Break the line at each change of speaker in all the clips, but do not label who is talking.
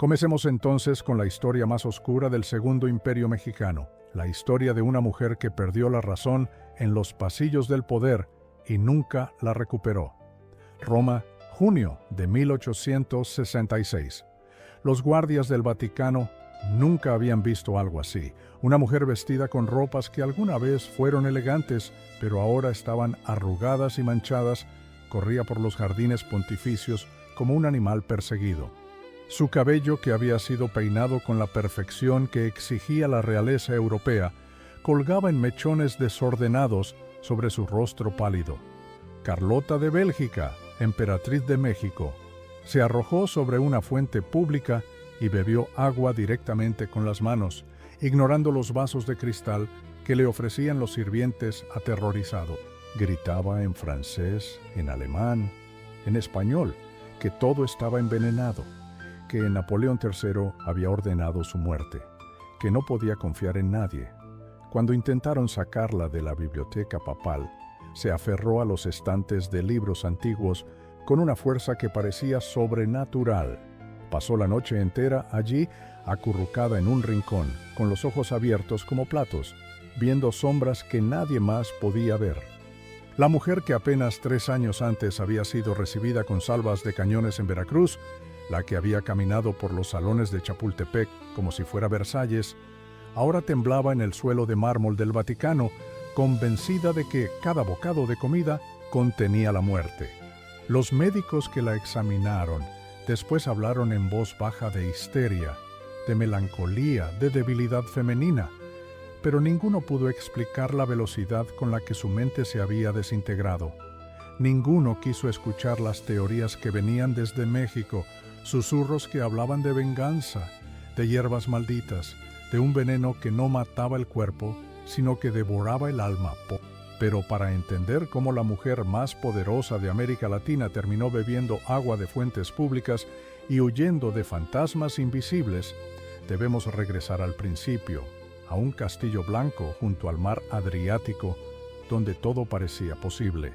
Comencemos entonces con la historia más oscura del Segundo Imperio Mexicano, la historia de una mujer que perdió la razón en los pasillos del poder y nunca la recuperó. Roma, junio de 1866. Los guardias del Vaticano nunca habían visto algo así. Una mujer vestida con ropas que alguna vez fueron elegantes, pero ahora estaban arrugadas y manchadas, corría por los jardines pontificios como un animal perseguido. Su cabello, que había sido peinado con la perfección que exigía la realeza europea, colgaba en mechones desordenados sobre su rostro pálido. Carlota de Bélgica, emperatriz de México, se arrojó sobre una fuente pública y bebió agua directamente con las manos, ignorando los vasos de cristal que le ofrecían los sirvientes aterrorizados. Gritaba en francés, en alemán, en español, que todo estaba envenenado, que Napoleón III había ordenado su muerte, que no podía confiar en nadie. Cuando intentaron sacarla de la biblioteca papal, se aferró a los estantes de libros antiguos con una fuerza que parecía sobrenatural. Pasó la noche entera allí, acurrucada en un rincón, con los ojos abiertos como platos, viendo sombras que nadie más podía ver. La mujer que apenas 3 años antes había sido recibida con salvas de cañones en Veracruz, la que había caminado por los salones de Chapultepec como si fuera Versalles, ahora temblaba en el suelo de mármol del Vaticano, convencida de que cada bocado de comida contenía la muerte. Los médicos que la examinaron después hablaron en voz baja de histeria, de melancolía, de debilidad femenina, pero ninguno pudo explicar la velocidad con la que su mente se había desintegrado. Ninguno quiso escuchar las teorías que venían desde México, susurros que hablaban de venganza, de hierbas malditas, de un veneno que no mataba el cuerpo, sino que devoraba el alma. Pero para entender cómo la mujer más poderosa de América Latina terminó bebiendo agua de fuentes públicas y huyendo de fantasmas invisibles, debemos regresar al principio, a un castillo blanco junto al mar Adriático, donde todo parecía posible.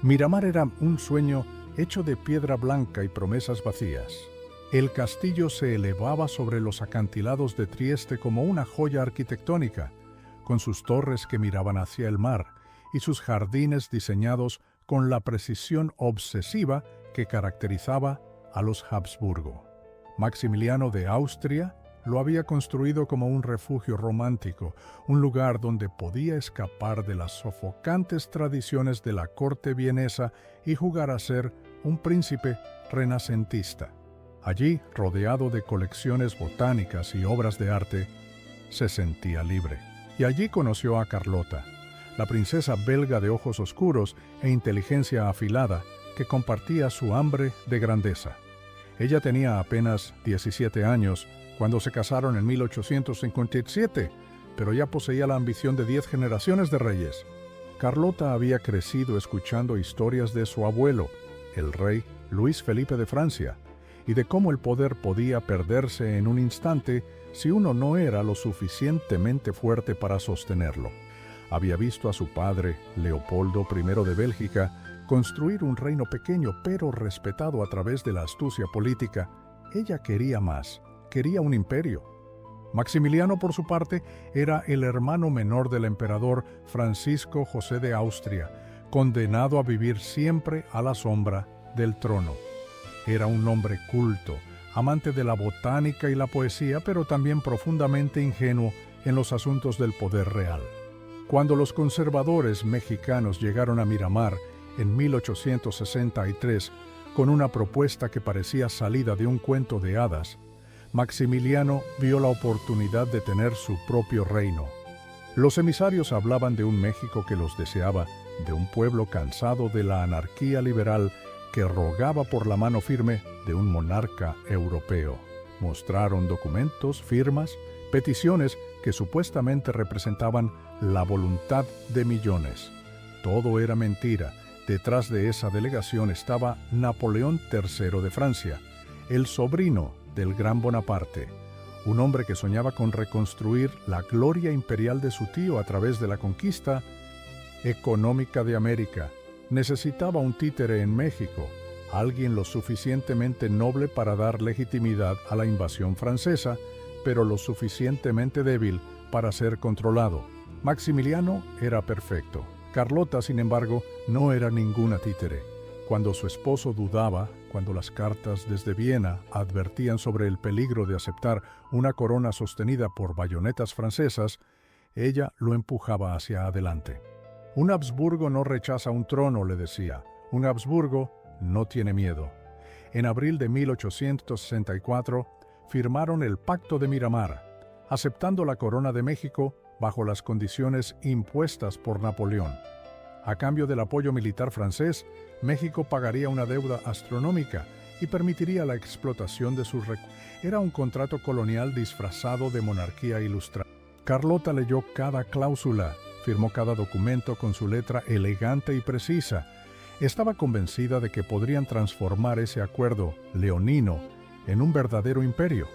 Miramar era un sueño hecho de piedra blanca y promesas vacías. El castillo se elevaba sobre los acantilados de Trieste como una joya arquitectónica, con sus torres que miraban hacia el mar y sus jardines diseñados con la precisión obsesiva que caracterizaba a los Habsburgo. Maximiliano de Austria lo había construido como un refugio romántico, un lugar donde podía escapar de las sofocantes tradiciones de la corte vienesa y jugar a ser un príncipe renacentista. Allí, rodeado de colecciones botánicas y obras de arte, se sentía libre. Y allí conoció a Carlota, la princesa belga de ojos oscuros e inteligencia afilada, que compartía su hambre de grandeza. Ella tenía apenas 17 años cuando se casaron en 1857, pero ya poseía la ambición de 10 generaciones de reyes. Carlota había crecido escuchando historias de su abuelo, el rey Luis Felipe de Francia, y de cómo el poder podía perderse en un instante si uno no era lo suficientemente fuerte para sostenerlo. Había visto a su padre, Leopoldo I de Bélgica, construir un reino pequeño pero respetado a través de la astucia política. Ella quería más, quería un imperio. Maximiliano, por su parte, era el hermano menor del emperador Francisco José de Austria, condenado a vivir siempre a la sombra del trono. Era un hombre culto, amante de la botánica y la poesía, pero también profundamente ingenuo en los asuntos del poder real. Cuando los conservadores mexicanos llegaron a Miramar en 1863 con una propuesta que parecía salida de un cuento de hadas, Maximiliano vio la oportunidad de tener su propio reino. Los emisarios hablaban de un México que los deseaba, de un pueblo cansado de la anarquía liberal que rogaba por la mano firme de un monarca europeo. Mostraron documentos, firmas, peticiones que supuestamente representaban la voluntad de millones. Todo era mentira. Detrás de esa delegación estaba Napoleón III de Francia, el sobrino del gran Bonaparte, un hombre que soñaba con reconstruir la gloria imperial de su tío a través de la conquista económica de América. Necesitaba un títere en México, alguien lo suficientemente noble para dar legitimidad a la invasión francesa, pero lo suficientemente débil para ser controlado. Maximiliano era perfecto. Carlota, sin embargo, no era ninguna títere. Cuando su esposo dudaba, cuando las cartas desde Viena advertían sobre el peligro de aceptar una corona sostenida por bayonetas francesas, ella lo empujaba hacia adelante. Un Habsburgo no rechaza un trono, le decía. Un Habsburgo no tiene miedo. En abril de 1864 firmaron el Pacto de Miramar, aceptando la corona de México bajo las condiciones impuestas por Napoleón. A cambio del apoyo militar francés, México pagaría una deuda astronómica y permitiría la explotación de sus recursos. Era un contrato colonial disfrazado de monarquía ilustrada. Carlota leyó cada cláusula, firmó cada documento con su letra elegante y precisa. Estaba convencida de que podrían transformar ese acuerdo leonino en un verdadero imperio,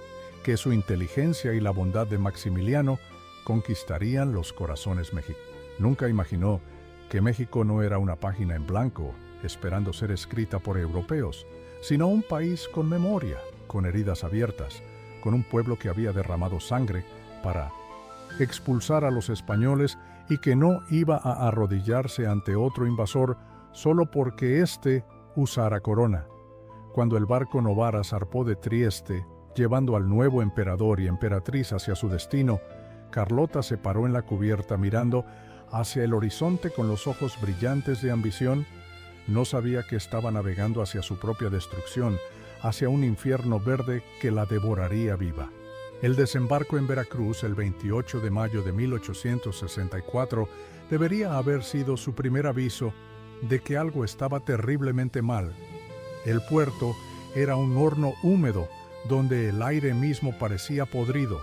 que su inteligencia y la bondad de Maximiliano conquistarían los corazones mexicanos. Nunca imaginó que México no era una página en blanco, esperando ser escrita por europeos, sino un país con memoria, con heridas abiertas, con un pueblo que había derramado sangre para expulsar a los españoles y que no iba a arrodillarse ante otro invasor solo porque éste usara corona. Cuando el barco Novara zarpó de Trieste, llevando al nuevo emperador y emperatriz hacia su destino, Carlota se paró en la cubierta mirando hacia el horizonte con los ojos brillantes de ambición. No sabía que estaba navegando hacia su propia destrucción, hacia un infierno verde que la devoraría viva. El desembarco en Veracruz el 28 de mayo de 1864 debería haber sido su primer aviso de que algo estaba terriblemente mal. El puerto era un horno húmedo donde el aire mismo parecía podrido.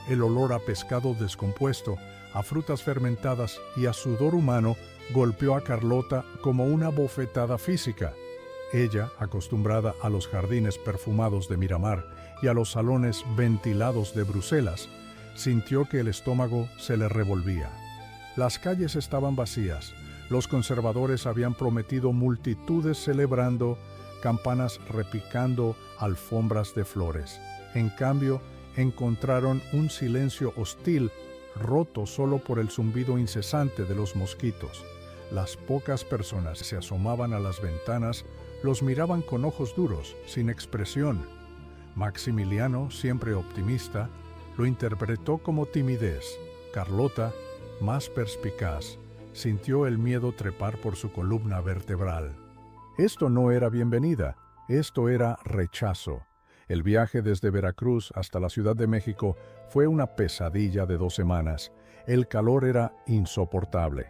El olor a pescado descompuesto, a frutas fermentadas y a sudor humano golpeó a Carlota como una bofetada física. Ella, acostumbrada a los jardines perfumados de Miramar y a los salones ventilados de Bruselas, sintió que el estómago se le revolvía. Las calles estaban vacías. Los conservadores habían prometido multitudes celebrando, campanas repicando, alfombras de flores. En cambio, encontraron un silencio hostil, roto solo por el zumbido incesante de los mosquitos. Las pocas personas que se asomaban a las ventanas los miraban con ojos duros, sin expresión. Maximiliano, siempre optimista, lo interpretó como timidez. Carlota, más perspicaz, sintió el miedo trepar por su columna vertebral. Esto no era bienvenida, esto era rechazo. El viaje desde Veracruz hasta la Ciudad de México fue una pesadilla de 2 semanas. El calor era insoportable.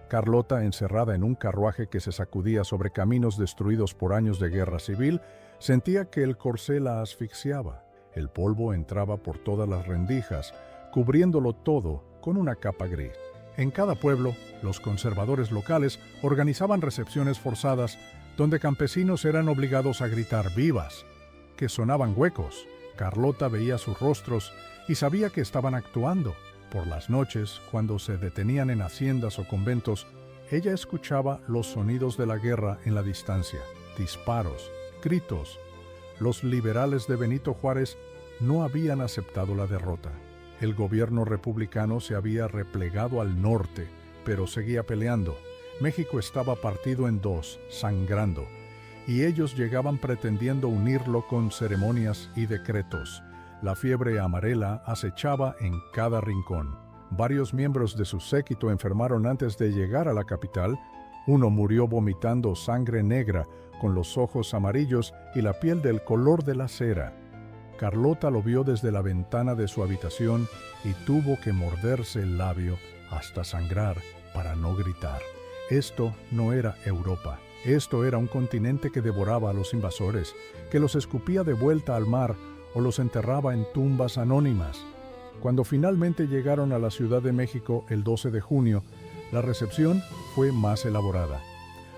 Carlota, encerrada en un carruaje que se sacudía sobre caminos destruidos por años de guerra civil, sentía que el corsé la asfixiaba. El polvo entraba por todas las rendijas, cubriéndolo todo con una capa gris. En cada pueblo, los conservadores locales organizaban recepciones forzadas donde campesinos eran obligados a gritar vivas, que sonaban huecos. Carlota veía sus rostros y sabía que estaban actuando. Por las noches, cuando se detenían en haciendas o conventos, ella escuchaba los sonidos de la guerra en la distancia, disparos, gritos. Los liberales de Benito Juárez no habían aceptado la derrota. El gobierno republicano se había replegado al norte, pero seguía peleando. México estaba partido en dos, sangrando, y ellos llegaban pretendiendo unirlo con ceremonias y decretos. La fiebre amarela acechaba en cada rincón. Varios miembros de su séquito enfermaron antes de llegar a la capital. Uno murió vomitando sangre negra, con los ojos amarillos y la piel del color de la cera. Carlota lo vio desde la ventana de su habitación y tuvo que morderse el labio hasta sangrar para no gritar. Esto no era Europa. Esto era un continente que devoraba a los invasores, que los escupía de vuelta al mar o los enterraba en tumbas anónimas. Cuando finalmente llegaron a la Ciudad de México el 12 de junio, la recepción fue más elaborada.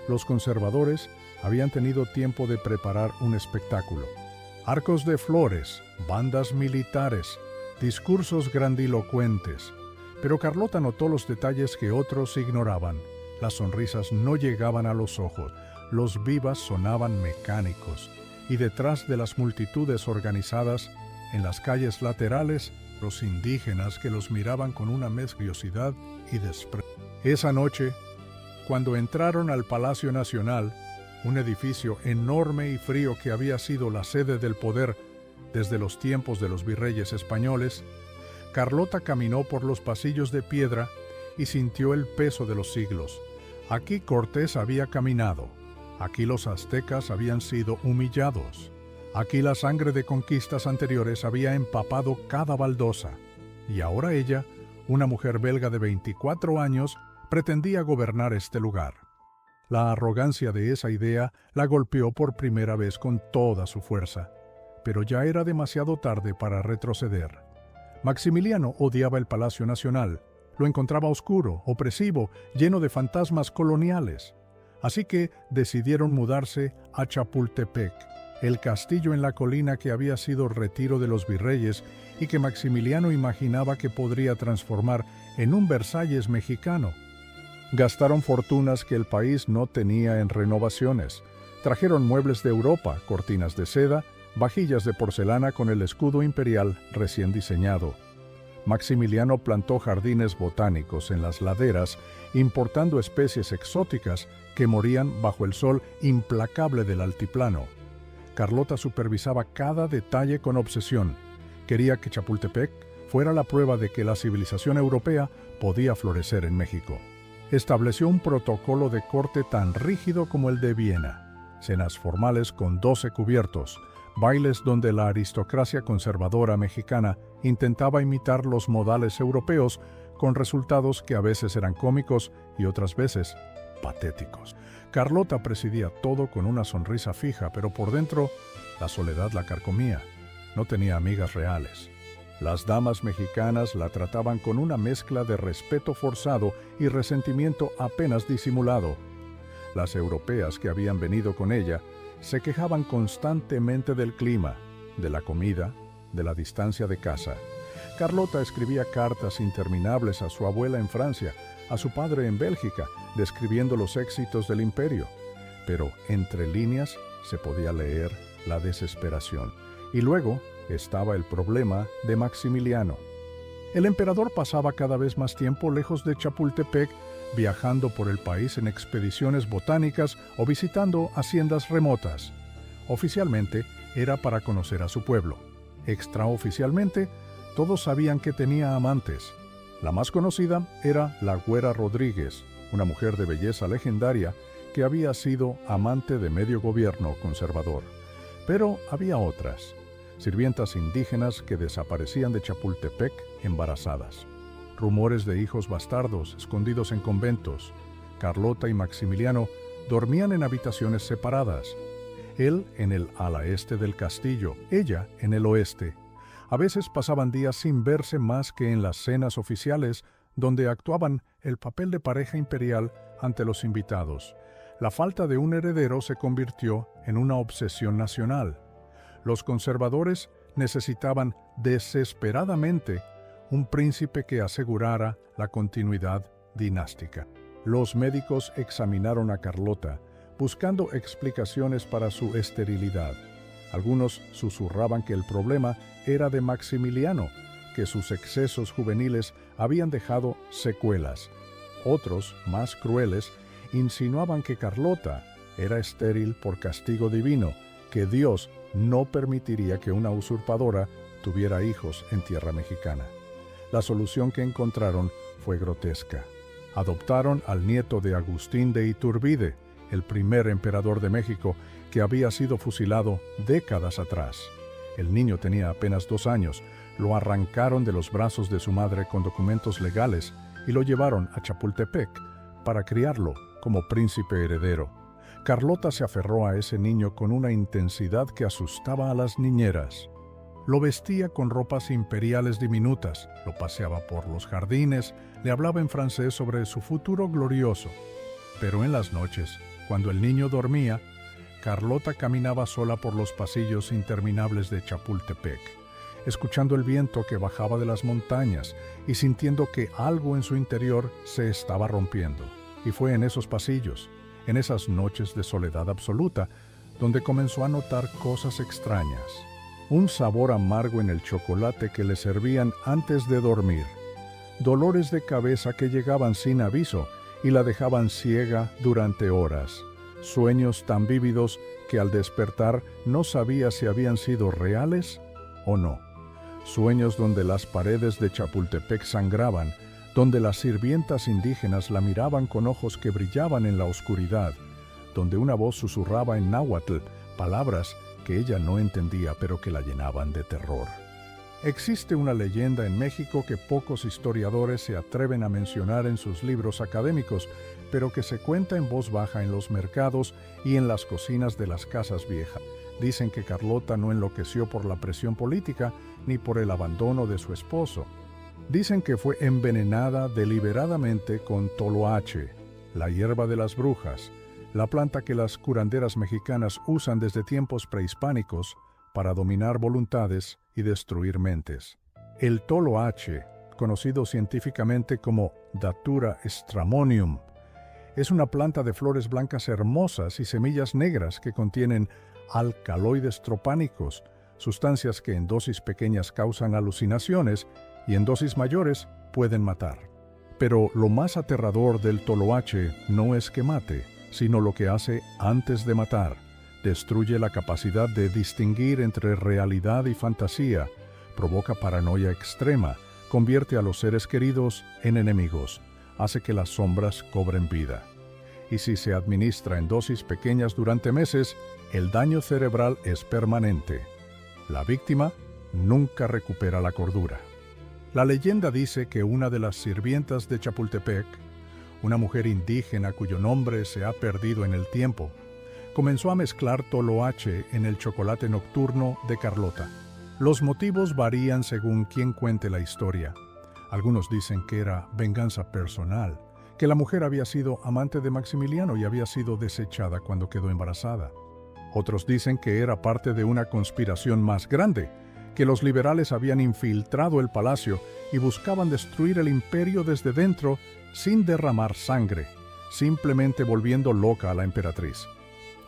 Los conservadores habían tenido tiempo de preparar un espectáculo. Arcos de flores, bandas militares, discursos grandilocuentes. Pero Carlota notó los detalles que otros ignoraban. Las sonrisas no llegaban a los ojos, los vivas sonaban mecánicos, y detrás de las multitudes organizadas, en las calles laterales, los indígenas que los miraban con una curiosidad y desprecio. Esa noche, cuando entraron al Palacio Nacional, un edificio enorme y frío que había sido la sede del poder desde los tiempos de los virreyes españoles, Carlota caminó por los pasillos de piedra y sintió el peso de los siglos. Aquí Cortés había caminado, aquí los aztecas habían sido humillados, aquí la sangre de conquistas anteriores había empapado cada baldosa, y ahora ella, una mujer belga de 24 años, pretendía gobernar este lugar. La arrogancia de esa idea la golpeó por primera vez con toda su fuerza, pero ya era demasiado tarde para retroceder. Maximiliano odiaba el Palacio Nacional, lo encontraba oscuro, opresivo, lleno de fantasmas coloniales. Así que decidieron mudarse a Chapultepec, el castillo en la colina que había sido retiro de los virreyes y que Maximiliano imaginaba que podría transformar en un Versalles mexicano. Gastaron fortunas que el país no tenía en renovaciones. Trajeron muebles de Europa, cortinas de seda, vajillas de porcelana con el escudo imperial recién diseñado. Maximiliano plantó jardines botánicos en las laderas, importando especies exóticas que morían bajo el sol implacable del altiplano. Carlota supervisaba cada detalle con obsesión. Quería que Chapultepec fuera la prueba de que la civilización europea podía florecer en México. Estableció un protocolo de corte tan rígido como el de Viena, cenas formales con 12 cubiertos, bailes donde la aristocracia conservadora mexicana intentaba imitar los modales europeos con resultados que a veces eran cómicos y otras veces patéticos. Carlota presidía todo con una sonrisa fija, pero por dentro la soledad la carcomía. No tenía amigas reales. Las damas mexicanas la trataban con una mezcla de respeto forzado y resentimiento apenas disimulado. Las europeas que habían venido con ella se quejaban constantemente del clima, de la comida, de la distancia de casa. Carlota escribía cartas interminables a su abuela en Francia, a su padre en Bélgica, describiendo los éxitos del imperio. Pero entre líneas se podía leer la desesperación. Y luego estaba el problema de Maximiliano. El emperador pasaba cada vez más tiempo lejos de Chapultepec, viajando por el país en expediciones botánicas o visitando haciendas remotas. Oficialmente era para conocer a su pueblo. Extraoficialmente, todos sabían que tenía amantes. La más conocida era la Güera Rodríguez, una mujer de belleza legendaria que había sido amante de medio gobierno conservador. Pero había otras, sirvientas indígenas que desaparecían de Chapultepec embarazadas. Rumores de hijos bastardos escondidos en conventos. Carlota y Maximiliano dormían en habitaciones separadas. Él en el ala este del castillo, ella en el oeste. A veces pasaban días sin verse más que en las cenas oficiales, donde actuaban el papel de pareja imperial ante los invitados. La falta de un heredero se convirtió en una obsesión nacional. Los conservadores necesitaban desesperadamente un príncipe que asegurara la continuidad dinástica. Los médicos examinaron a Carlota, buscando explicaciones para su esterilidad. Algunos susurraban que el problema era de Maximiliano, que sus excesos juveniles habían dejado secuelas. Otros, más crueles, insinuaban que Carlota era estéril por castigo divino, que Dios no permitiría que una usurpadora tuviera hijos en tierra mexicana. La solución que encontraron fue grotesca. Adoptaron al nieto de Agustín de Iturbide, el primer emperador de México, que había sido fusilado décadas atrás. El niño tenía apenas 2 años. Lo arrancaron de los brazos de su madre con documentos legales y lo llevaron a Chapultepec para criarlo como príncipe heredero. Carlota se aferró a ese niño con una intensidad que asustaba a las niñeras. Lo vestía con ropas imperiales diminutas, lo paseaba por los jardines, le hablaba en francés sobre su futuro glorioso. Pero en las noches, cuando el niño dormía, Carlota caminaba sola por los pasillos interminables de Chapultepec, escuchando el viento que bajaba de las montañas y sintiendo que algo en su interior se estaba rompiendo. Y fue en esos pasillos, en esas noches de soledad absoluta, donde comenzó a notar cosas extrañas. Un sabor amargo en el chocolate que le servían antes de dormir. Dolores de cabeza que llegaban sin aviso y la dejaban ciega durante horas. Sueños tan vívidos que al despertar no sabía si habían sido reales o no. Sueños donde las paredes de Chapultepec sangraban, donde las sirvientas indígenas la miraban con ojos que brillaban en la oscuridad, donde una voz susurraba en náhuatl palabras que ella no entendía pero que la llenaban de terror. Existe una leyenda en México que pocos historiadores se atreven a mencionar en sus libros académicos, pero que se cuenta en voz baja en los mercados y en las cocinas de las casas viejas. Dicen que Carlota no enloqueció por la presión política ni por el abandono de su esposo. Dicen que fue envenenada deliberadamente con toloache, la hierba de las brujas, la planta que las curanderas mexicanas usan desde tiempos prehispánicos para dominar voluntades y destruir mentes. El toloache, conocido científicamente como Datura stramonium, es una planta de flores blancas hermosas y semillas negras que contienen alcaloides tropánicos, sustancias que en dosis pequeñas causan alucinaciones y en dosis mayores pueden matar. Pero lo más aterrador del toloache no es que mate, sino lo que hace antes de matar. Destruye la capacidad de distinguir entre realidad y fantasía, provoca paranoia extrema, convierte a los seres queridos en enemigos, hace que las sombras cobren vida. Y si se administra en dosis pequeñas durante meses, el daño cerebral es permanente. La víctima nunca recupera la cordura. La leyenda dice que una de las sirvientas de Chapultepec, una mujer indígena cuyo nombre se ha perdido en el tiempo, comenzó a mezclar toloache en el chocolate nocturno de Carlota. Los motivos varían según quien cuente la historia. Algunos dicen que era venganza personal, que la mujer había sido amante de Maximiliano y había sido desechada cuando quedó embarazada. Otros dicen que era parte de una conspiración más grande, que los liberales habían infiltrado el palacio y buscaban destruir el imperio desde dentro sin derramar sangre, simplemente volviendo loca a la emperatriz.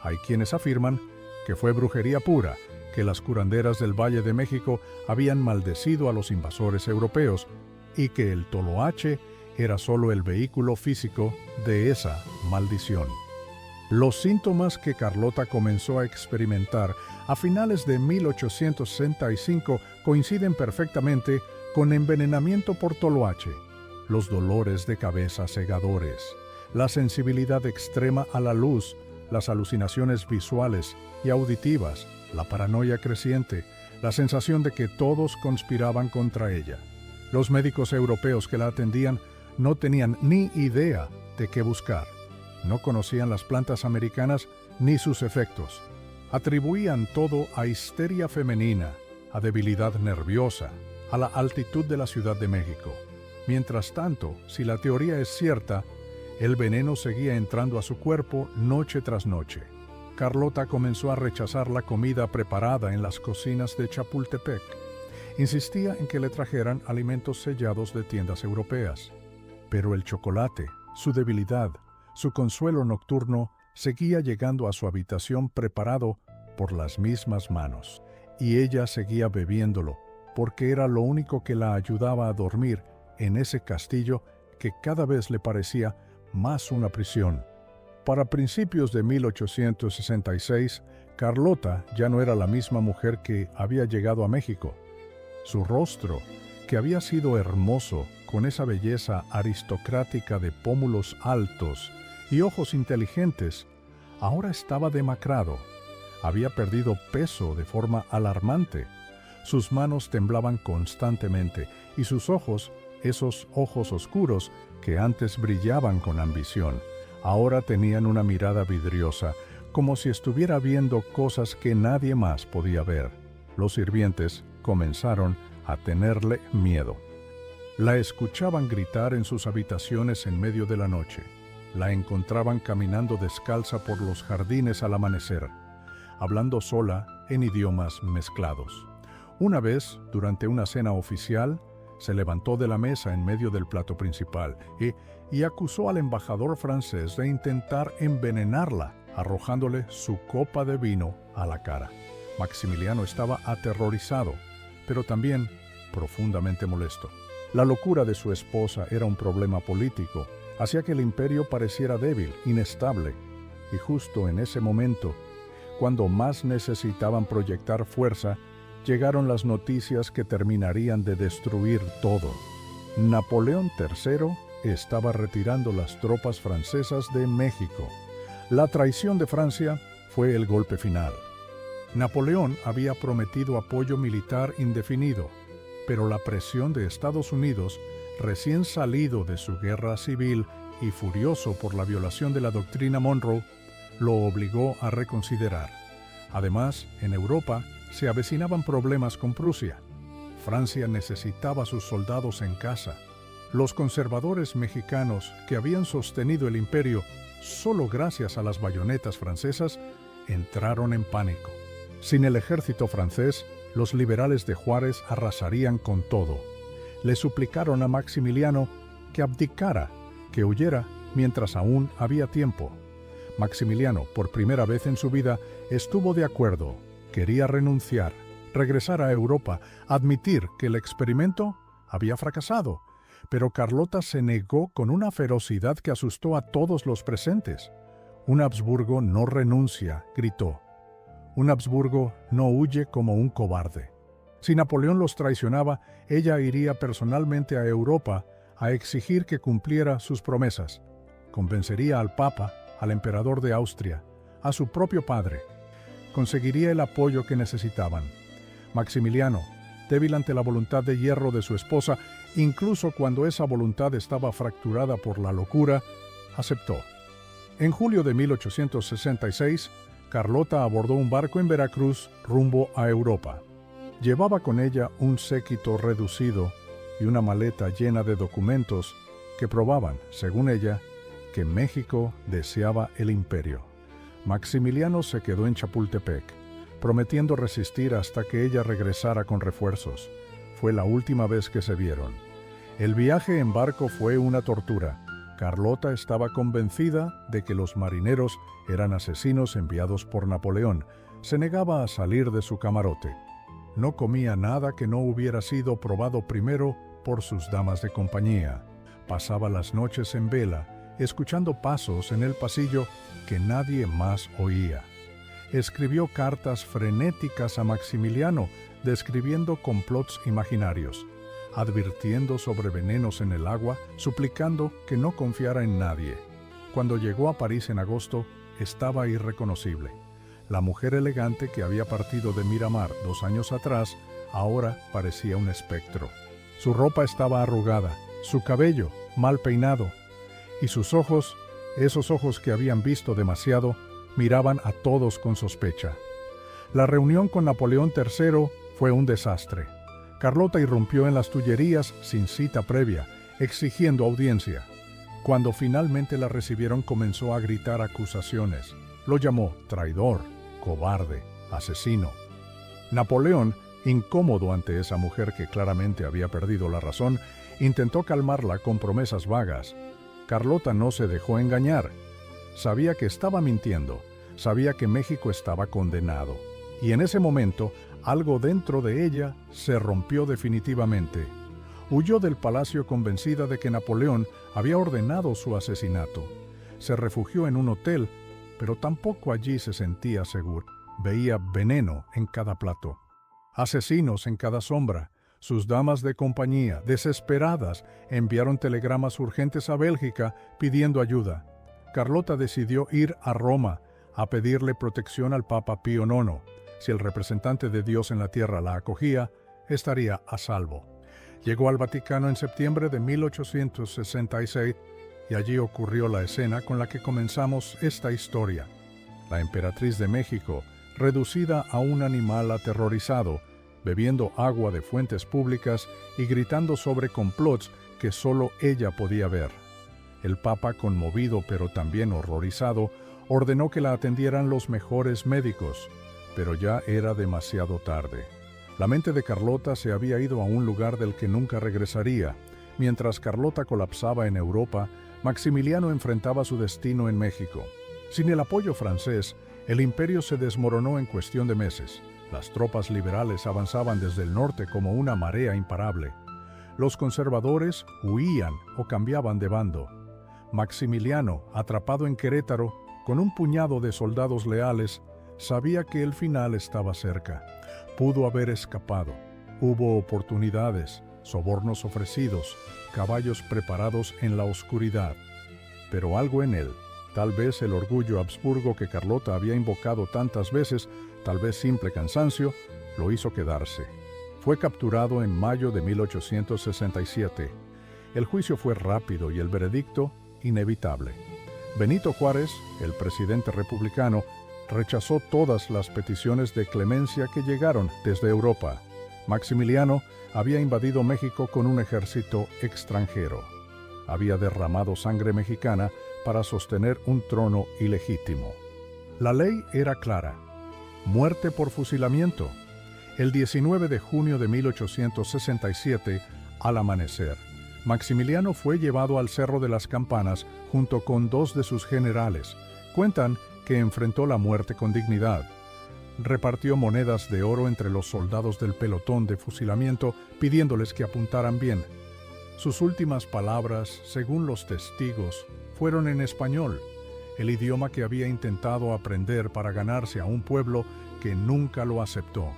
Hay quienes afirman que fue brujería pura, que las curanderas del Valle de México habían maldecido a los invasores europeos y que el toloache era solo el vehículo físico de esa maldición. Los síntomas que Carlota comenzó a experimentar a finales de 1865 coinciden perfectamente con envenenamiento por toloache, los dolores de cabeza cegadores, la sensibilidad extrema a la luz, las alucinaciones visuales y auditivas, la paranoia creciente, la sensación de que todos conspiraban contra ella. Los médicos europeos que la atendían no tenían ni idea de qué buscar. No conocían las plantas americanas ni sus efectos. Atribuían todo a histeria femenina, a debilidad nerviosa, a la altitud de la Ciudad de México. Mientras tanto, si la teoría es cierta, el veneno seguía entrando a su cuerpo noche tras noche. Carlota comenzó a rechazar la comida preparada en las cocinas de Chapultepec. Insistía en que le trajeran alimentos sellados de tiendas europeas. Pero el chocolate, su debilidad, su consuelo nocturno, seguía llegando a su habitación preparado por las mismas manos. Y ella seguía bebiéndolo, porque era lo único que la ayudaba a dormir en ese castillo que cada vez le parecía más una prisión. Para principios de 1866, Carlota ya no era la misma mujer que había llegado a México. Su rostro, que había sido hermoso, con esa belleza aristocrática de pómulos altos y ojos inteligentes, ahora estaba demacrado. Había perdido peso de forma alarmante. Sus manos temblaban constantemente y sus ojos, esos ojos oscuros que antes brillaban con ambición, ahora tenían una mirada vidriosa, como si estuviera viendo cosas que nadie más podía ver. Los sirvientes comenzaron a tenerle miedo. La escuchaban gritar en sus habitaciones en medio de la noche. La encontraban caminando descalza por los jardines al amanecer, hablando sola en idiomas mezclados. Una vez, durante una cena oficial, Se levantó de la mesa en medio del plato principal y acusó al embajador francés de intentar envenenarla, arrojándole su copa de vino a la cara. Maximiliano estaba aterrorizado, pero también profundamente molesto. La locura de su esposa era un problema político, hacía que el imperio pareciera débil, inestable, y justo en ese momento, cuando más necesitaban proyectar fuerza, llegaron las noticias que terminarían de destruir todo. Napoleón III estaba retirando las tropas francesas de México. La traición de Francia fue el golpe final. Napoleón había prometido apoyo militar indefinido, pero la presión de Estados Unidos, recién salido de su guerra civil y furioso por la violación de la doctrina Monroe, lo obligó a reconsiderar. Además, en Europa se avecinaban problemas con Prusia. Francia necesitaba a sus soldados en casa. Los conservadores mexicanos, que habían sostenido el imperio solo gracias a las bayonetas francesas, entraron en pánico. Sin el ejército francés, los liberales de Juárez arrasarían con todo. Le suplicaron a Maximiliano que abdicara, que huyera mientras aún había tiempo. Maximiliano, por primera vez en su vida, estuvo de acuerdo. Quería renunciar, regresar a Europa, admitir que el experimento había fracasado. Pero Carlota se negó con una ferocidad que asustó a todos los presentes. Un Habsburgo no renuncia, gritó. Un Habsburgo no huye como un cobarde. Si Napoleón los traicionaba, ella iría personalmente a Europa a exigir que cumpliera sus promesas. Convencería al Papa, al emperador de Austria, a su propio padre. Conseguiría el apoyo que necesitaban. Maximiliano, débil ante la voluntad de hierro de su esposa, incluso cuando esa voluntad estaba fracturada por la locura, aceptó. En julio de 1866, Carlota abordó un barco en Veracruz rumbo a Europa. Llevaba con ella un séquito reducido y una maleta llena de documentos que probaban, según ella, que México deseaba el imperio. Maximiliano se quedó en Chapultepec, prometiendo resistir hasta que ella regresara con refuerzos. Fue la última vez que se vieron. El viaje en barco fue una tortura. Carlota estaba convencida de que los marineros eran asesinos enviados por Napoleón. Se negaba a salir de su camarote. No comía nada que no hubiera sido probado primero por sus damas de compañía. Pasaba las noches en vela, escuchando pasos en el pasillo que nadie más oía. Escribió cartas frenéticas a Maximiliano, describiendo complots imaginarios, advirtiendo sobre venenos en el agua, suplicando que no confiara en nadie. Cuando llegó a París en agosto, estaba irreconocible. La mujer elegante que había partido de Miramar 2 años atrás, ahora parecía un espectro. Su ropa estaba arrugada, su cabello mal peinado, y sus ojos, esos ojos que habían visto demasiado, miraban a todos con sospecha. La reunión con Napoleón III fue un desastre. Carlota irrumpió en las Tullerías sin cita previa, exigiendo audiencia. Cuando finalmente la recibieron, comenzó a gritar acusaciones. Lo llamó traidor, cobarde, asesino. Napoleón, incómodo ante esa mujer que claramente había perdido la razón, intentó calmarla con promesas vagas. Carlota no se dejó engañar. Sabía que estaba mintiendo, sabía que México estaba condenado. Y en ese momento, algo dentro de ella se rompió definitivamente. Huyó del palacio convencida de que Napoleón había ordenado su asesinato. Se refugió en un hotel, pero tampoco allí se sentía segura. Veía veneno en cada plato, asesinos en cada sombra. Sus damas de compañía, desesperadas, enviaron telegramas urgentes a Bélgica pidiendo ayuda. Carlota decidió ir a Roma a pedirle protección al Papa Pío IX. Si el representante de Dios en la tierra la acogía, estaría a salvo. Llegó al Vaticano en septiembre de 1866 y allí ocurrió la escena con la que comenzamos esta historia. La emperatriz de México, reducida a un animal aterrorizado, bebiendo agua de fuentes públicas y gritando sobre complots que solo ella podía ver. El Papa, conmovido pero también horrorizado, ordenó que la atendieran los mejores médicos, pero ya era demasiado tarde. La mente de Carlota se había ido a un lugar del que nunca regresaría. Mientras Carlota colapsaba en Europa, Maximiliano enfrentaba su destino en México. Sin el apoyo francés, el imperio se desmoronó en cuestión de meses. Las tropas liberales avanzaban desde el norte como una marea imparable. Los conservadores huían o cambiaban de bando. Maximiliano, atrapado en Querétaro, con un puñado de soldados leales, sabía que el final estaba cerca. Pudo haber escapado. Hubo oportunidades, sobornos ofrecidos, caballos preparados en la oscuridad. Pero algo en él, tal vez el orgullo Habsburgo que Carlota había invocado tantas veces, tal vez simple cansancio, lo hizo quedarse. Fue capturado en mayo de 1867. El juicio fue rápido y el veredicto inevitable. Benito Juárez, el presidente republicano, rechazó todas las peticiones de clemencia que llegaron desde Europa. Maximiliano había invadido México con un ejército extranjero. Había derramado sangre mexicana para sostener un trono ilegítimo. La ley era clara: muerte por fusilamiento. El 19 de junio de 1867, al amanecer, Maximiliano fue llevado al Cerro de las Campanas junto con 2 de sus generales. Cuentan que enfrentó la muerte con dignidad. Repartió monedas de oro entre los soldados del pelotón de fusilamiento, pidiéndoles que apuntaran bien. Sus últimas palabras, según los testigos, fueron en español, el idioma que había intentado aprender para ganarse a un pueblo que nunca lo aceptó.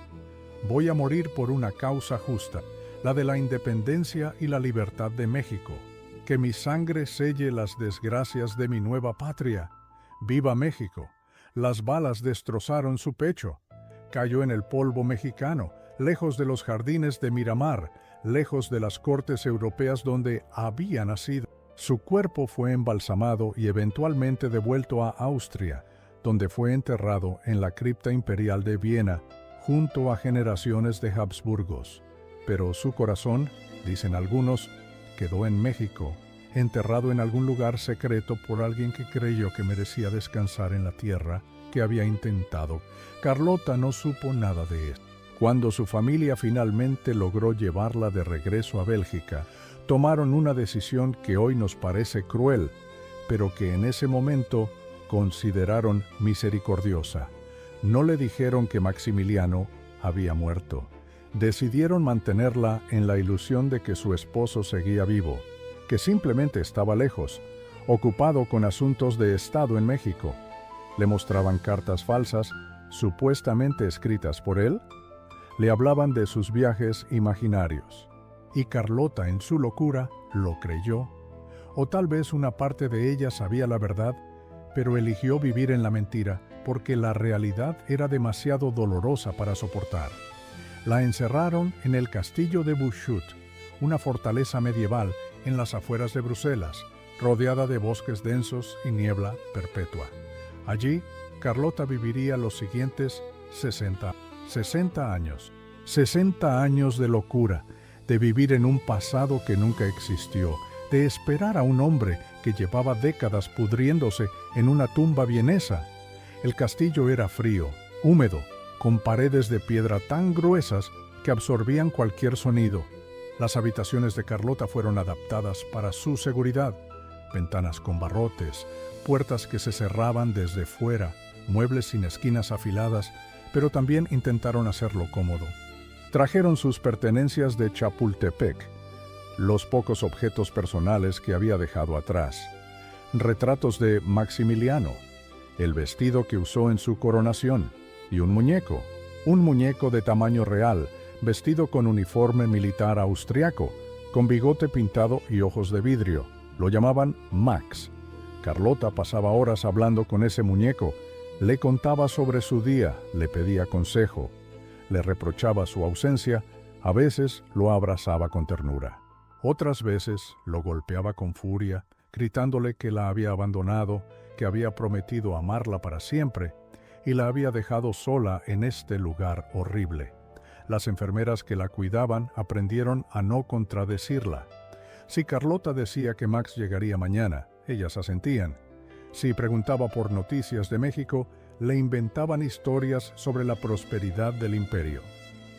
Voy a morir por una causa justa, la de la independencia y la libertad de México. Que mi sangre selle las desgracias de mi nueva patria. ¡Viva México! Las balas destrozaron su pecho. Cayó en el polvo mexicano, lejos de los jardines de Miramar, lejos de las cortes europeas donde había nacido. Su cuerpo fue embalsamado y eventualmente devuelto a Austria, donde fue enterrado en la cripta imperial de Viena, junto a generaciones de Habsburgos. Pero su corazón, dicen algunos, quedó en México, enterrado en algún lugar secreto por alguien que creyó que merecía descansar en la tierra que había intentado. Carlota no supo nada de esto. Cuando su familia finalmente logró llevarla de regreso a Bélgica, tomaron una decisión que hoy nos parece cruel, pero que en ese momento consideraron misericordiosa. No le dijeron que Maximiliano había muerto. Decidieron mantenerla en la ilusión de que su esposo seguía vivo, que simplemente estaba lejos, ocupado con asuntos de Estado en México. Le mostraban cartas falsas, supuestamente escritas por él. Le hablaban de sus viajes imaginarios. Y Carlota, en su locura, lo creyó. O tal vez una parte de ella sabía la verdad, pero eligió vivir en la mentira porque la realidad era demasiado dolorosa para soportar. La encerraron en el castillo de Buschut, una fortaleza medieval en las afueras de Bruselas, rodeada de bosques densos y niebla perpetua. Allí, Carlota viviría los siguientes 60 años. 60 años de locura, de vivir en un pasado que nunca existió, de esperar a un hombre que llevaba décadas pudriéndose en una tumba vienesa. El castillo era frío, húmedo, con paredes de piedra tan gruesas que absorbían cualquier sonido. Las habitaciones de Carlota fueron adaptadas para su seguridad. Ventanas con barrotes, puertas que se cerraban desde fuera, muebles sin esquinas afiladas, pero también intentaron hacerlo cómodo. Trajeron sus pertenencias de Chapultepec, los pocos objetos personales que había dejado atrás. Retratos de Maximiliano, el vestido que usó en su coronación, y un muñeco de tamaño real, vestido con uniforme militar austriaco, con bigote pintado y ojos de vidrio. Lo llamaban Max. Carlota pasaba horas hablando con ese muñeco, le contaba sobre su día, le pedía consejo, le reprochaba su ausencia, a veces lo abrazaba con ternura. Otras veces lo golpeaba con furia, gritándole que la había abandonado, que había prometido amarla para siempre, y la había dejado sola en este lugar horrible. Las enfermeras que la cuidaban aprendieron a no contradecirla. Si Carlota decía que Max llegaría mañana, ellas asentían. Si preguntaba por noticias de México, le inventaban historias sobre la prosperidad del imperio.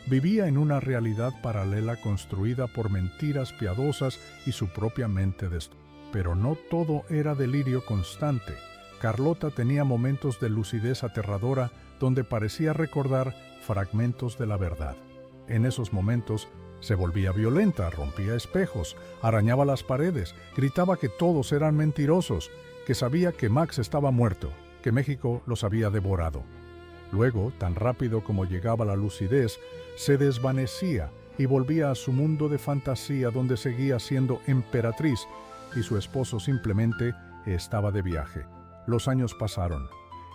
Vivía en una realidad paralela construida por mentiras piadosas y su propia mente destruida. Pero no todo era delirio constante. Carlota tenía momentos de lucidez aterradora donde parecía recordar fragmentos de la verdad. En esos momentos se volvía violenta, rompía espejos, arañaba las paredes, gritaba que todos eran mentirosos, que sabía que Max estaba muerto, que México los había devorado. Luego, tan rápido como llegaba la lucidez, se desvanecía y volvía a su mundo de fantasía donde seguía siendo emperatriz y su esposo simplemente estaba de viaje. Los años pasaron.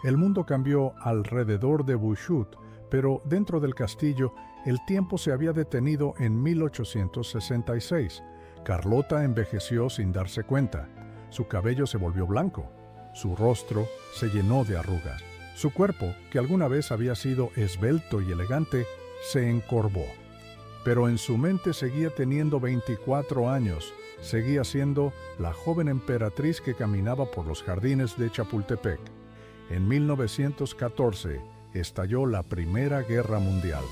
El mundo cambió alrededor de Buxut, pero dentro del castillo el tiempo se había detenido en 1866. Carlota envejeció sin darse cuenta. Su cabello se volvió blanco. Su rostro se llenó de arrugas. Su cuerpo, que alguna vez había sido esbelto y elegante, se encorvó. Pero en su mente seguía teniendo 24 años. Seguía siendo la joven emperatriz que caminaba por los jardines de Chapultepec. En 1914 estalló la Primera Guerra Mundial.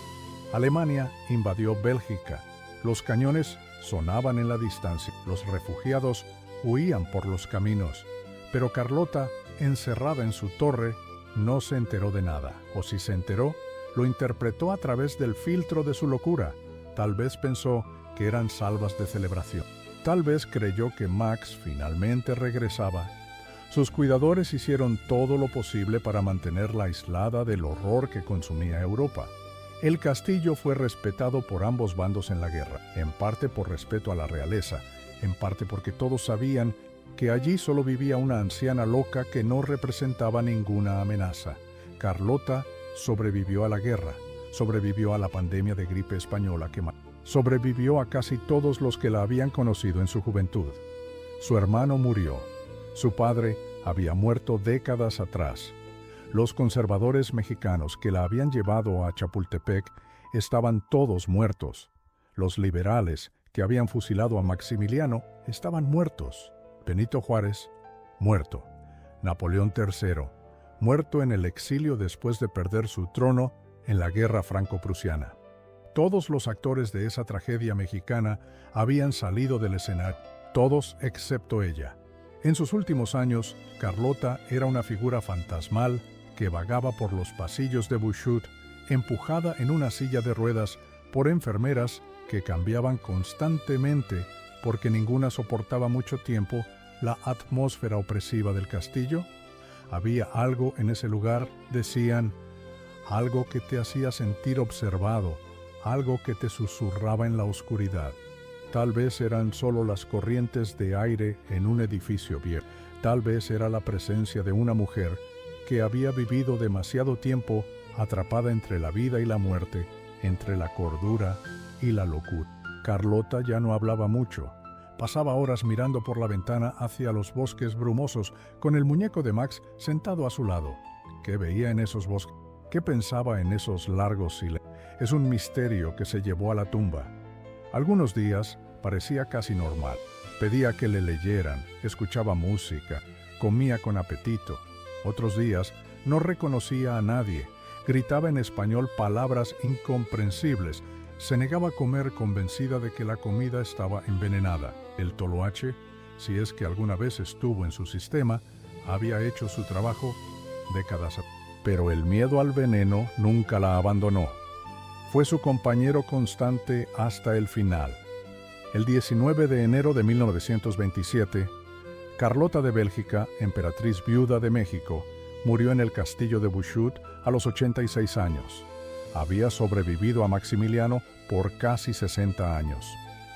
Alemania invadió Bélgica. Los cañones sonaban en la distancia. Los refugiados huían por los caminos. Pero Carlota, encerrada en su torre, no se enteró de nada. O si se enteró, lo interpretó a través del filtro de su locura. Tal vez pensó que eran salvas de celebración. Tal vez creyó que Max finalmente regresaba. Sus cuidadores hicieron todo lo posible para mantenerla aislada del horror que consumía Europa. El castillo fue respetado por ambos bandos en la guerra, en parte por respeto a la realeza, en parte porque todos sabían que allí solo vivía una anciana loca que no representaba ninguna amenaza. Carlota sobrevivió a la guerra, sobrevivió a la pandemia de gripe española que mató. Sobrevivió a casi todos los que la habían conocido en su juventud. Su hermano murió. Su padre había muerto décadas atrás. Los conservadores mexicanos que la habían llevado a Chapultepec estaban todos muertos. Los liberales que habían fusilado a Maximiliano estaban muertos. Benito Juárez, muerto. Napoleón III, muerto en el exilio después de perder su trono en la Guerra Franco-Prusiana. Todos los actores de esa tragedia mexicana habían salido del escenario, todos excepto ella. En sus últimos años, Carlota era una figura fantasmal que vagaba por los pasillos de Buxut, empujada en una silla de ruedas por enfermeras que cambiaban constantemente porque ninguna soportaba mucho tiempo la atmósfera opresiva del castillo. Había algo en ese lugar, decían, algo que te hacía sentir observado, algo que te susurraba en la oscuridad. Tal vez eran solo las corrientes de aire en un edificio viejo. Tal vez era la presencia de una mujer que había vivido demasiado tiempo atrapada entre la vida y la muerte, entre la cordura y la locura. Carlota ya no hablaba mucho. Pasaba horas mirando por la ventana hacia los bosques brumosos, con el muñeco de Max sentado a su lado. ¿Qué veía en esos bosques? ¿Qué pensaba en esos largos silencios? Es un misterio que se llevó a la tumba. Algunos días parecía casi normal. Pedía que le leyeran, escuchaba música, comía con apetito. Otros días no reconocía a nadie, gritaba en español palabras incomprensibles, se negaba a comer convencida de que la comida estaba envenenada. El toloache, si es que alguna vez estuvo en su sistema, había hecho su trabajo décadas atrás. Pero el miedo al veneno nunca la abandonó. Fue su compañero constante hasta el final. El 19 de enero de 1927, Carlota de Bélgica, emperatriz viuda de México, murió en el castillo de Buxut a los 86 años. Había sobrevivido a Maximiliano por casi 60 años.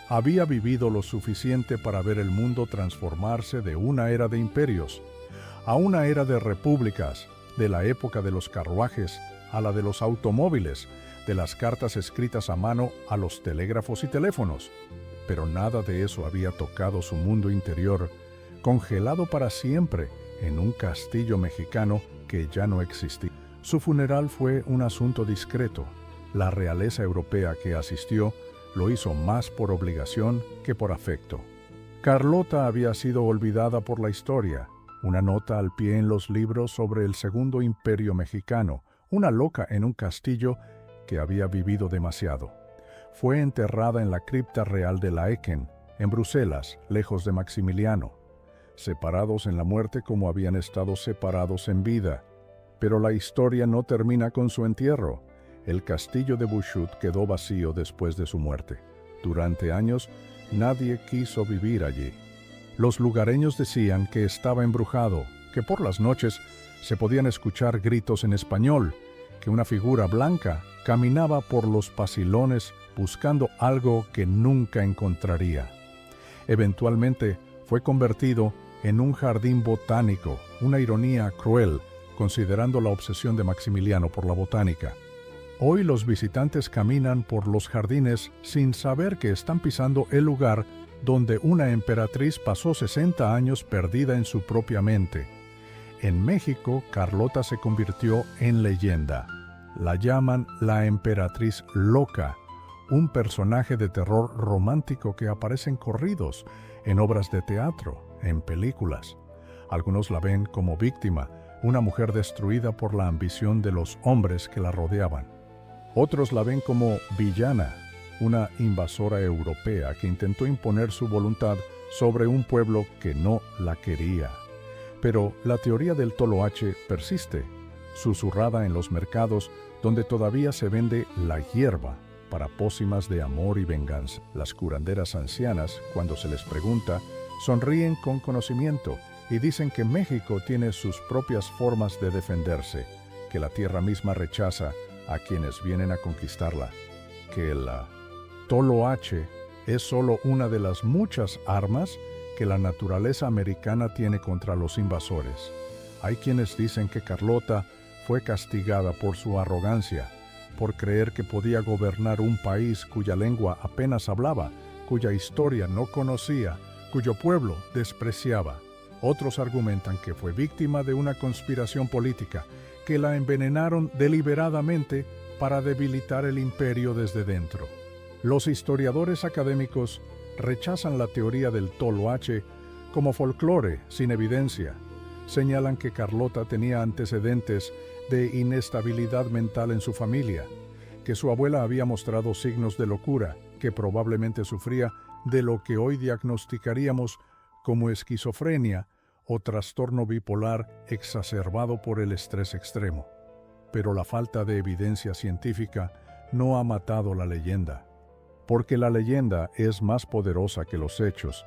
Había vivido lo suficiente para ver el mundo transformarse de una era de imperios a una era de repúblicas, de la época de los carruajes a la de los automóviles, de las cartas escritas a mano a los telégrafos y teléfonos. Pero nada de eso había tocado su mundo interior, congelado para siempre en un castillo mexicano que ya no existía. Su funeral fue un asunto discreto. La realeza europea que asistió lo hizo más por obligación que por afecto. Carlota había sido olvidada por la historia, una nota al pie en los libros sobre el Segundo Imperio Mexicano, una loca en un castillo que había vivido demasiado. Fue enterrada en la cripta real de Laeken, en Bruselas, lejos de Maximiliano, separados en la muerte como habían estado separados en vida. Pero la historia no termina con su entierro. El castillo de Buchut quedó vacío después de su muerte. Durante años, nadie quiso vivir allí. Los lugareños decían que estaba embrujado, que por las noches se podían escuchar gritos en español, que una figura blanca caminaba por los pasilones buscando algo que nunca encontraría. Eventualmente fue convertido en un jardín botánico, una ironía cruel, considerando la obsesión de Maximiliano por la botánica. Hoy los visitantes caminan por los jardines sin saber que están pisando el lugar donde una emperatriz pasó 60 años perdida en su propia mente. En México, Carlota se convirtió en leyenda. La llaman la emperatriz loca, un personaje de terror romántico que aparece en corridos, en obras de teatro, en películas. Algunos la ven como víctima, una mujer destruida por la ambición de los hombres que la rodeaban. Otros la ven como villana, una invasora europea que intentó imponer su voluntad sobre un pueblo que no la quería. Pero la teoría del toloache persiste, susurrada en los mercados donde todavía se vende la hierba para pócimas de amor y venganza. Las curanderas ancianas, cuando se les pregunta, sonríen con conocimiento y dicen que México tiene sus propias formas de defenderse, que la tierra misma rechaza a quienes vienen a conquistarla, que el toloache es solo una de las muchas armas que la naturaleza americana tiene contra los invasores. Hay quienes dicen que Carlota fue castigada por su arrogancia, por creer que podía gobernar un país cuya lengua apenas hablaba, cuya historia no conocía, cuyo pueblo despreciaba. Otros argumentan que fue víctima de una conspiración política, que la envenenaron deliberadamente para debilitar el imperio desde dentro. Los historiadores académicos rechazan la teoría del toloache como folclore sin evidencia. Señalan que Carlota tenía antecedentes de inestabilidad mental en su familia, que su abuela había mostrado signos de locura, que probablemente sufría de lo que hoy diagnosticaríamos como esquizofrenia o trastorno bipolar exacerbado por el estrés extremo. Pero la falta de evidencia científica no ha matado la leyenda, porque la leyenda es más poderosa que los hechos.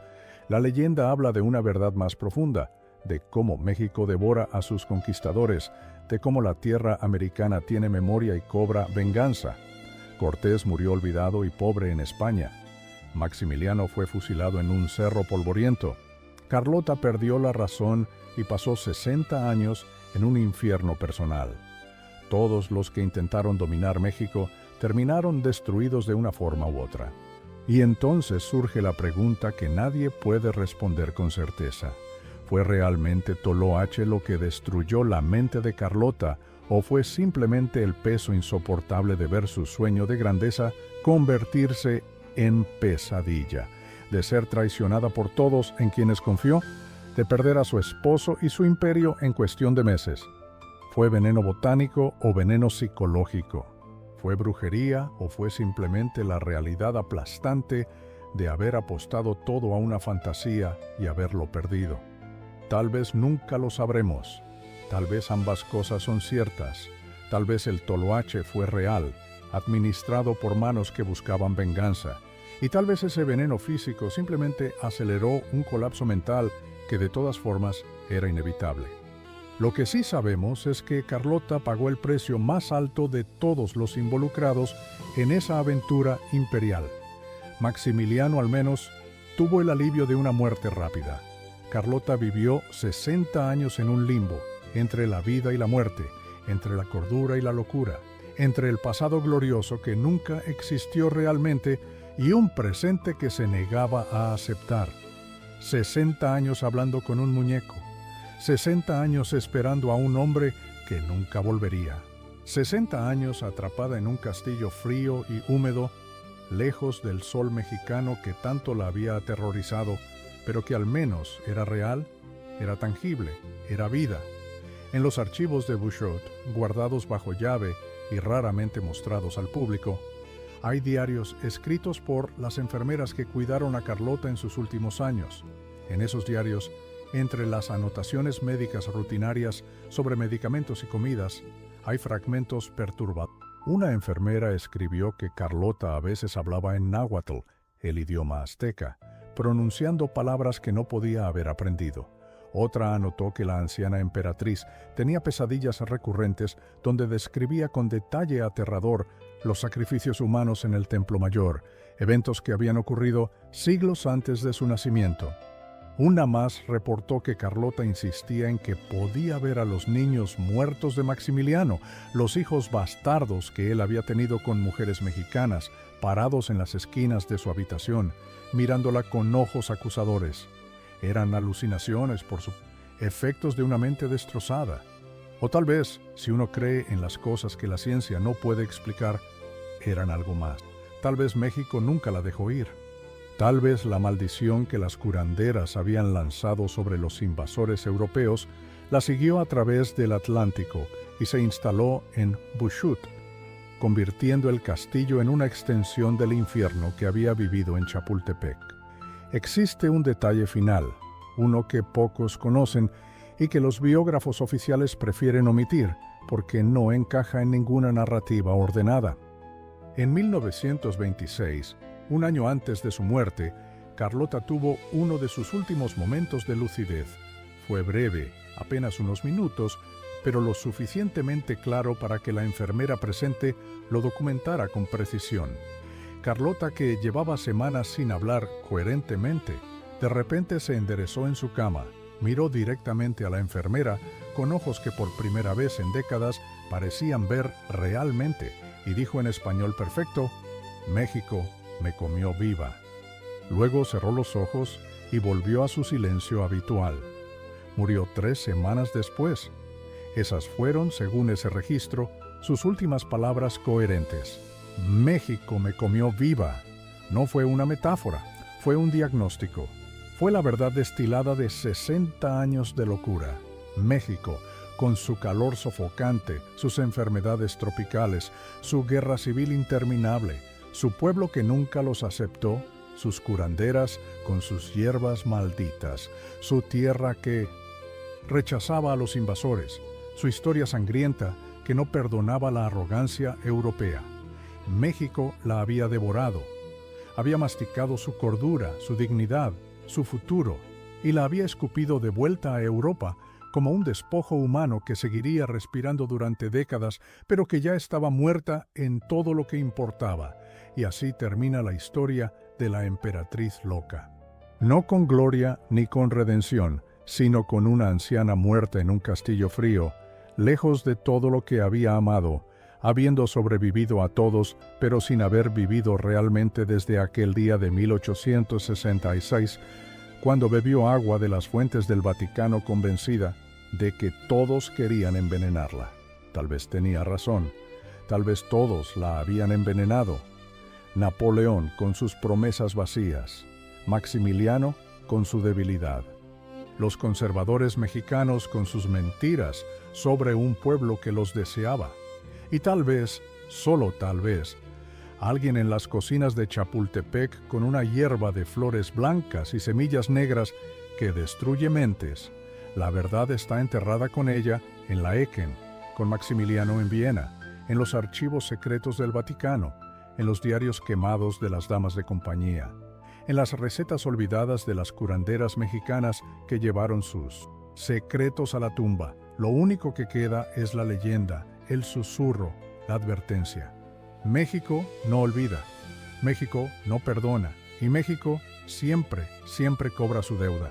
La leyenda habla de una verdad más profunda, de cómo México devora a sus conquistadores, de cómo la tierra americana tiene memoria y cobra venganza. Cortés murió olvidado y pobre en España. Maximiliano fue fusilado en un cerro polvoriento. Carlota perdió la razón y pasó 60 años en un infierno personal. Todos los que intentaron dominar México terminaron destruidos de una forma u otra. Y entonces surge la pregunta que nadie puede responder con certeza. ¿Fue realmente Toloache lo que destruyó la mente de Carlota o fue simplemente el peso insoportable de ver su sueño de grandeza convertirse en pesadilla, de ser traicionada por todos en quienes confió, de perder a su esposo y su imperio en cuestión de meses? ¿Fue veneno botánico o veneno psicológico? ¿Fue brujería o fue simplemente la realidad aplastante de haber apostado todo a una fantasía y haberlo perdido? Tal vez nunca lo sabremos. Tal vez ambas cosas son ciertas. Tal vez el toloache fue real, administrado por manos que buscaban venganza. Y tal vez ese veneno físico simplemente aceleró un colapso mental que de todas formas era inevitable. Lo que sí sabemos es que Carlota pagó el precio más alto de todos los involucrados en esa aventura imperial. Maximiliano al menos tuvo el alivio de una muerte rápida. Carlota vivió 60 años en un limbo, entre la vida y la muerte, entre la cordura y la locura, entre el pasado glorioso que nunca existió realmente y un presente que se negaba a aceptar. 60 años hablando con un muñeco, 60 años esperando a un hombre que nunca volvería, 60 años atrapada en un castillo frío y húmedo, lejos del sol mexicano que tanto la había aterrorizado, pero que al menos era real, era tangible, era vida. En los archivos de Buchot, guardados bajo llave y raramente mostrados al público, hay diarios escritos por las enfermeras que cuidaron a Carlota en sus últimos años. En esos diarios, entre las anotaciones médicas rutinarias sobre medicamentos y comidas, hay fragmentos perturbadores. Una enfermera escribió que Carlota a veces hablaba en náhuatl, el idioma azteca, pronunciando palabras que no podía haber aprendido. Otra anotó que la anciana emperatriz tenía pesadillas recurrentes donde describía con detalle aterrador los sacrificios humanos en el Templo Mayor, eventos que habían ocurrido siglos antes de su nacimiento. Una más reportó que Carlota insistía en que podía ver a los niños muertos de Maximiliano, los hijos bastardos que él había tenido con mujeres mexicanas, parados en las esquinas de su habitación, mirándola con ojos acusadores. Eran alucinaciones por su efectos de una mente destrozada. O tal vez, si uno cree en las cosas que la ciencia no puede explicar, eran algo más. Tal vez México nunca la dejó ir. Tal vez la maldición que las curanderas habían lanzado sobre los invasores europeos la siguió a través del Atlántico y se instaló en Bushut, convirtiendo el castillo en una extensión del infierno que había vivido en Chapultepec. Existe un detalle final, uno que pocos conocen y que los biógrafos oficiales prefieren omitir porque no encaja en ninguna narrativa ordenada. En 1926, un año antes de su muerte, Carlota tuvo uno de sus últimos momentos de lucidez. Fue breve, apenas unos minutos, pero lo suficientemente claro para que la enfermera presente lo documentara con precisión. Carlota, que llevaba semanas sin hablar coherentemente, de repente se enderezó en su cama, miró directamente a la enfermera con ojos que por primera vez en décadas parecían ver realmente, y dijo en español perfecto: «México me comió viva». Luego cerró los ojos y volvió a su silencio habitual. Murió 3 semanas después. Esas fueron, según ese registro, sus últimas palabras coherentes. «México me comió viva». No fue una metáfora, fue un diagnóstico. Fue la verdad destilada de 60 años de locura. México, con su calor sofocante, sus enfermedades tropicales, su guerra civil interminable, su pueblo que nunca los aceptó, sus curanderas con sus hierbas malditas, su tierra que rechazaba a los invasores, su historia sangrienta que no perdonaba la arrogancia europea. México la había devorado, había masticado su cordura, su dignidad, su futuro, y la había escupido de vuelta a Europa como un despojo humano que seguiría respirando durante décadas, pero que ya estaba muerta en todo lo que importaba. Y así termina la historia de la emperatriz loca. No con gloria ni con redención, sino con una anciana muerta en un castillo frío, lejos de todo lo que había amado, habiendo sobrevivido a todos, pero sin haber vivido realmente desde aquel día de 1866, cuando bebió agua de las fuentes del Vaticano convencida de que todos querían envenenarla. Tal vez tenía razón, tal vez todos la habían envenenado. Napoleón con sus promesas vacías, Maximiliano con su debilidad, los conservadores mexicanos con sus mentiras sobre un pueblo que los deseaba, y tal vez, solo tal vez, alguien en las cocinas de Chapultepec con una hierba de flores blancas y semillas negras que destruye mentes. La verdad está enterrada con ella en la Eken, con Maximiliano en Viena, en los archivos secretos del Vaticano, en los diarios quemados de las damas de compañía, en las recetas olvidadas de las curanderas mexicanas que llevaron sus secretos a la tumba. Lo único que queda es la leyenda, el susurro, la advertencia. México no olvida, México no perdona, y México siempre, siempre cobra su deuda.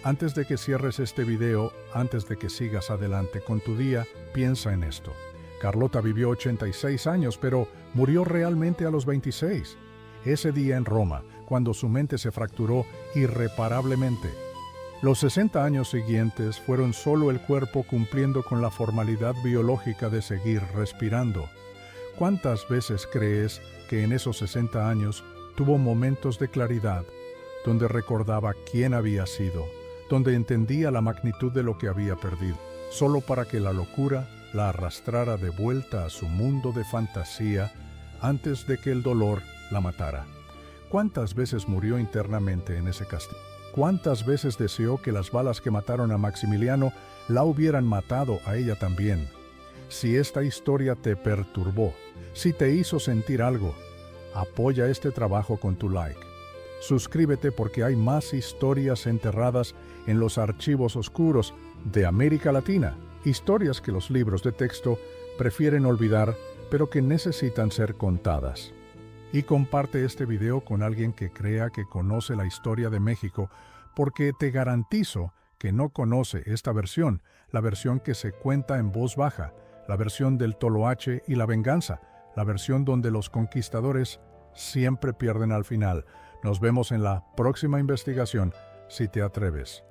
Antes de que cierres este video, antes de que sigas adelante con tu día, piensa en esto. Carlota vivió 86 años, pero murió realmente a los 26. Ese día en Roma, cuando su mente se fracturó irreparablemente. Los 60 años siguientes fueron solo el cuerpo cumpliendo con la formalidad biológica de seguir respirando. ¿Cuántas veces crees que en esos 60 años tuvo momentos de claridad, donde recordaba quién había sido, donde entendía la magnitud de lo que había perdido, solo para que la locura la arrastrara de vuelta a su mundo de fantasía antes de que el dolor la matara. ¿Cuántas veces murió internamente en ese castillo? ¿Cuántas veces deseó que las balas que mataron a Maximiliano la hubieran matado a ella también? Si esta historia te perturbó, si te hizo sentir algo, apoya este trabajo con tu like. Suscríbete porque hay más historias enterradas en los archivos oscuros de América Latina, historias que los libros de texto prefieren olvidar, pero que necesitan ser contadas. Y comparte este video con alguien que crea que conoce la historia de México, porque te garantizo que no conoce esta versión, la versión que se cuenta en voz baja, la versión del toloache y la venganza, la versión donde los conquistadores siempre pierden al final. Nos vemos en la próxima investigación, si te atreves.